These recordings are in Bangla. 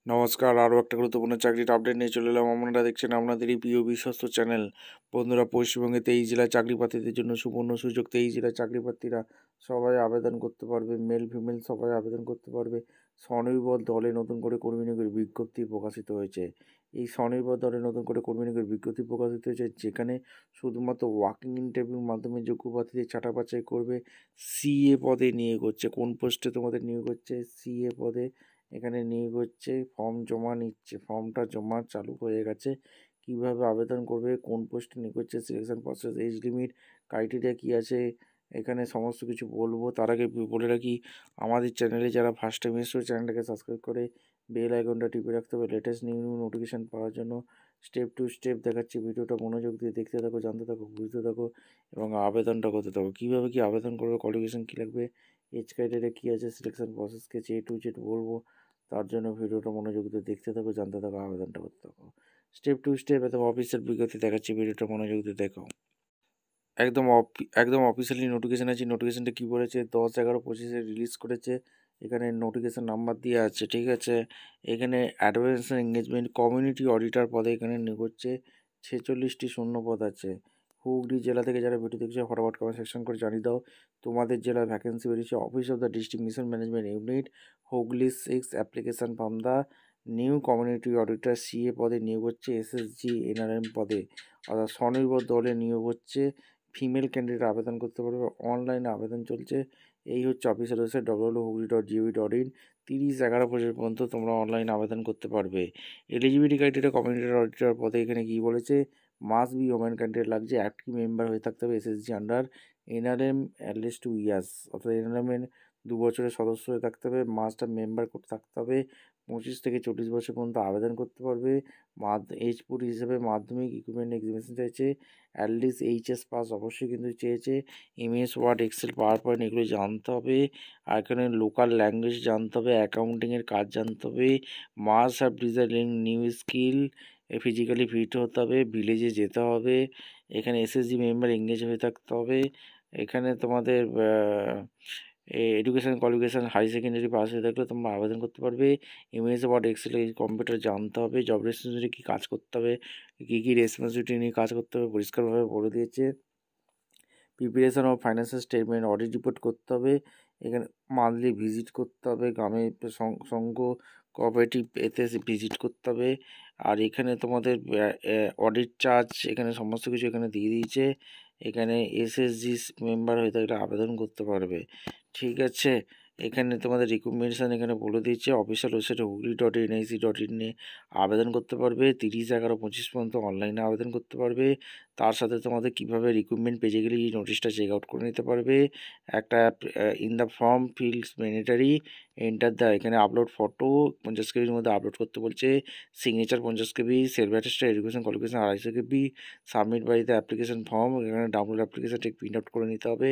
নমস্কার, আরও একটা গুরুত্বপূর্ণ চাকরির আপডেট নিয়ে চলে এলাম। আপনারা দেখছেন আপনাদেরই প্রিয় বিশ্বস্ত চ্যানেল। বন্ধুরা, পশ্চিমবঙ্গে 23 জেলার চাকরি প্রার্থীদের জন্য সুবর্ণ সুযোগ। 23 জেলার চাকরি প্রার্থীরা সবাই আবেদন করতে পারবে, মেল ফিমেল সবাই আবেদন করতে পারবে। স্বনির্ভর দলে নতুন করে কর্মী নিয়োগের বিজ্ঞপ্তি প্রকাশিত হয়েছে। এই স্বনির্ভর দলে নতুন করে কর্মী নিয়োগের বিজ্ঞপ্তি প্রকাশিত হয়েছে, যেখানে শুধুমাত্র ওয়াকিং ইন্টারভিউর মাধ্যমে যোগ্য প্রার্থীদের ছাঁটা বাছাই করবে। সিএ পদে নিয়োগ হচ্ছে। কোন পোস্টে তোমাদের নিয়োগ হচ্ছে? সিএ পদে এখানে নিয়োগ হচ্ছে। ফর্ম জমা নিচ্ছে, ফর্মটা জমা চালু হয়ে গেছে। কিভাবে আবেদন করবে, কোন পোস্টে নিয়োগ হচ্ছে, selection process, age limit, criteria কী আছে, এখানে সমস্ত কিছু বলবো। তার আগে বলে রাখি, আমাদের চ্যানেলে যারা ফার্স্ট টাইম এসেছো চ্যানেলটাকে সাবস্ক্রাইব করে বেল আইকনটা টিপে রাখতে হবে লেটেস্ট নিউ নোটিফিকেশান পাওয়ার জন্য। স্টেপ টু স্টেপ দেখাচ্ছি, ভিডিওটা মনোযোগ দিয়ে দেখতে থাকো, জানতে থাকো, বুঝতে থাকো এবং আবেদনটা করতে থাকো। কীভাবে কী আবেদন করবে, কোয়ালিফিকেশান কী লাগবে, এজ ক্রাইটেরিয়া কী আছে, সিলেকশন প্রসেসকে এ টু জেড বলবো। তার জন্য ভিডিওটা মনোযোগ দিয়ে দেখতে থাকো, জানতে থাকো, আবেদনটা করতে থাকো। স্টেপ টু স্টেপ একদম অফিসিয়াল বিজ্ঞপ্তি দেখাচ্ছি, ভিডিওটা মনোযোগ দিয়ে দেখো। একদম অফিসিয়ালি নোটিফিকেশান আছে। নোটিফিকেশানটা কী বলেছে, 10/11/25 রিলিজ করেছে। এখানে নোটিফিকেশান নাম্বার দিয়ে আছে, ঠিক আছে। এখানে অ্যাডভান্স এঙ্গেজমেন্ট কমিউনিটি অডিটর পদে এখানে নিয়োগ হচ্ছে। 46টি শূন্য পদ আছে। হুগলি জেলা থেকে যারা ভিডিও দেখছে ফটাফট কমেন্ট সেকশন করে জানিয়ে দাও তোমাদের জেলায় ভ্যাকেন্সি বেরিয়েছে। Office of the district mission management unit, Hooghly 6, application from the new community auditor CA পদে নিয়োগ হচ্ছে। এসএসজি এনআরএম পদে অর্থাৎ স্বনির্ভর দলে নিয়োগ হচ্ছে। ফিমেল ক্যান্ডিডেট আবেদন করতে পারবে, অনলাইনে আবেদন চলছে। এই হচ্ছে অফিসের ওয়েবসাইট www.hugli.gov.in। 30/11 পর্যন্ত তোমরা অনলাইনে আবেদন করতে পারবে। এলিজিবিলিটি ক্রাইটেরিয়া কমিউনিটি অডিটর পদে এখানে কী বলেছে, মাস্ট বি ওমেন ক্যান্ডিডেট লাগছে, অ্যাক্টিভ মেম্বার হয়ে থাকতে হবে SSG under NRM at least 2 years, অর্থাৎ এনআরএমের 2 বছরের সদস্য হয়ে থাকতে হবে, মাস্ট মেম্বার করে থাকতে হবে। 25 থেকে 40 বছর পর্যন্ত আবেদন করতে পারবে। এজ পুট হিসেবে মাধ্যমিক ইকুইপমেন্ট এক্সিবিশন চাইছে, অ্যাটলিস্ট এইচএস পাস অবশ্যই কিন্তু চেয়েছে। MS Word, Excel, PowerPoint এগুলো জানতে হবে। আর এখানে লোকাল ল্যাঙ্গুয়েজ জানতে হবে, অ্যাকাউন্টিংয়ের কাজ জানতে হবে। Must have designing new skill, physically fit হতে হবে, ভিলেজে যেতে হবে। এখানে এসএসজি মেম্বার এঙ্গেজ হয়ে থাকতে হবে। এখানে তোমাদের education qualification high secondary pass হয়ে থাকলে তোমরা আবেদন করতে পারবে। এমএস ওয়ার্ড, এক্সেল, কম্পিউটার জানতে হবে। জব রেসপন্সিবিলিটি কী কাজ করতে হবে, কী কী রেসপন্সিবিলিটি নিয়ে কাজ করতে হবে পরিষ্কারভাবে বলে দিয়েছে। Preparation of financial statement, audit report করতে হবে। এখানে মান্থলি ভিজিট করতে হবে, গ্রামে সংঘ কোঅপারেটিভ এতে ভিজিট করতে হবে। আর এখানে তোমাদের অডিট চার্জ এখানে সমস্ত কিছু এখানে দিয়ে দিয়েছে। এখানে এসএসজি মেম্বার হয়ে থাকলে আবেদন করতে পারবে, ঠিক আছে। এখানে তোমাদের রিকমেন্ডেশন এখানে বলে দিচ্ছে। অফিসিয়াল ওয়েবসাইটে hugli.nic.in আবেদন করতে পারবে। 30/11/25 পর্যন্ত অনলাইনে আবেদন করতে পারবে। তার সাথে তোমাদের কীভাবে রিক্রুটমেন্ট পেজে গেলে এই নোটিশটা চেক আউট করে নিতে পারবে। একটা in the form fields mandatory enter the, এখানে আপলোড ফটো 50 কেবির মধ্যে আপলোড করতে বলছে। Signature 50 KB, self attested education qualification 250 KB, submit by the application form, এখানে ডাউনলোড অ্যাপ্লিকেশন ঠিক প্রিন্ট আউট করে নিতে হবে।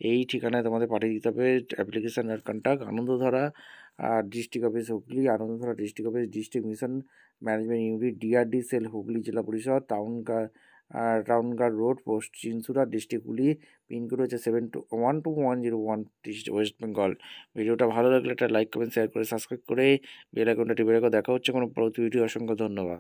এই ঠিকানায় তোমাদের পাঠিয়ে দিতে হবে অ্যাপ্লিকেশন আর contact. Anandadhara district office Hooghly, Anandadhara district office, district mission management unit, DRD cell Hooghly Zilla Parishad, টাউনগার road, post Chinsurah, district Hooghly. Pincode হচ্ছে 721210 ওয়েস্ট বেঙ্গল। ভিডিওটা ভালো লাগলে একটা লাইক, কমেন্ট, শেয়ার করে সাবস্ক্রাইব করে বেল আইকনটা টিপে রেখো। দেখা হচ্ছে কোনো পরবর্তী ভিডিও। অসংখ্য ধন্যবাদ।